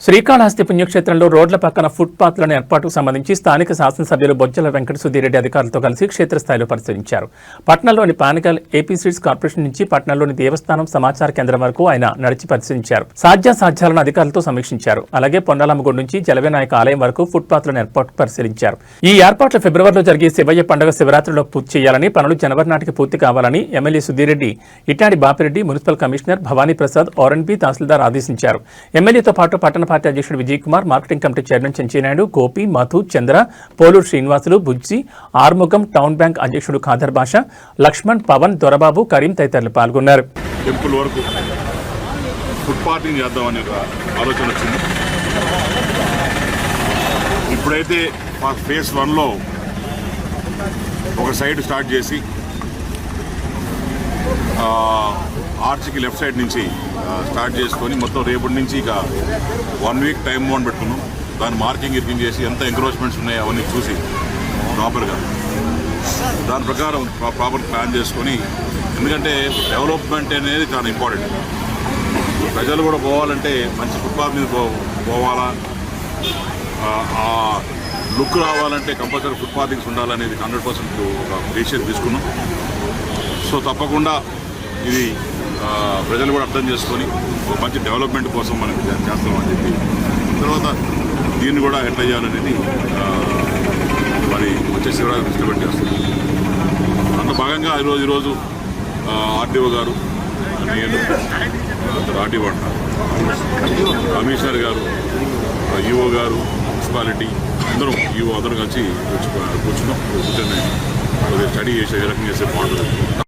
శ్రీకాళహస్తి పుణ్యక్షేత్రంలో రోడ్ల పక్కన ఫుట్పాత్లను ఏర్పాటుకు సంబంధించి స్థానిక శాసనసభ్యులు బొజ్జల వెంకట సుధీరెడ్డి అధికారులతో కలిసి క్షేత్రస్థాయిలో పరిశీలించారు. పట్నంలోని పానగల్ ఏపీ స్ట్రీట్స్ కార్పొరేషన్ నుంచి పట్నంలోని దేవస్థానం సమాచార కేంద్రం వరకు ఆయన నడిచి పరిశీలించారు. సాధ్యాసాధ్యాలను అధికారులతో సమీక్షించారు. అలాగే పొన్నాలమ్మగూడ నుంచి జలవినాయక ఆలయం వరకు ఫుట్పాత్లను ఏర్పాటు పరిశీలించారు. ఈ ఏర్పాట్లు ఫిబ్రవరిలో జరిగే శివయ్య పండుగ శివరాత్రిలో పూర్తి చేయాలని, పనులు జనవరి నాటికి పూర్తి కావాలని MLA Sudhi Reddy, ఇటాడి Bapireddy, municipal commissioner Bhavani Prasad, R&B తహసీల్దార్ ఆదేశించారు. ఎమ్మెల్యేతో పాటు పట్టణ పార్టీ అధ్యక్షుడు Vijay Kumar, marketing committee chairman చెంచినాయుడు, Gopi, Madhu, చంద్ర, పోలూరు శ్రీనివాసులు, బుజ్జి, ఆర్ముగం, టౌన్ బ్యాంక్ అధ్యక్షుడు ఖాదర్ బాషా, లక్ష్మణ్, పవన్, దొరబాబు, కరీం తదితరులు పాల్గొన్నారు. టెంపుల్ వరకు ఫుట్ పార్కింగ్ చేద్దామని ఆలోచన వచ్చింది. ఇప్పుడైతే ఫేజ్ 1లో ఒక సైడ్ స్టార్ట్ చేసి ఆర్చికి లెఫ్ట్ సైడ్ నుంచి స్టార్ట్ చేసుకొని మొత్తం రేపటి నుంచి ఇక 1 వీక్ టైం బౌండ్ పెట్టుకున్నాం. దాని మార్కింగ్ చేసి ఎంత ఎంక్రోచ్మెంట్స్ ఉన్నాయో అవన్నీ చూసి ప్రాపర్గా దాని ప్రకారం ప్రాపర్ ప్లాన్ చేసుకొని, ఎందుకంటే డెవలప్మెంట్ అనేది చాలా ఇంపార్టెంట్. ప్రజలు కూడా పోవాలంటే మంచి ఫుట్పాత్ మీద పోవాలా, ఆ లుక్ రావాలంటే కంపల్సరీ ఫుట్పాతింగ్స్ ఉండాలనేది 100% ఒక డెసిషన్ తీసుకున్నాం. సో తప్పకుండా ఇది ప్రజలు కూడా అర్థం చేసుకొని ఒక మంచి డెవలప్మెంట్ కోసం మనం చేస్తామని చెప్పి, తర్వాత దీన్ని కూడా ఎట్లా చేయాలనేది మరి వచ్చే శివరాత్రి దృష్టి పెట్టి చేస్తాం. అందులో భాగంగా ఈరోజు ఆర్డీఓ గారు, నేను ఆర్డీఓ అంటారు, కమిషనర్ గారు, ఈఓ గారు, మున్సిపాలిటీ అందరం కలిసి కూర్చున్నాం. కూర్చొని స్టడీ చేసే ఏ రకంగా చేసే బాగుంటుంది.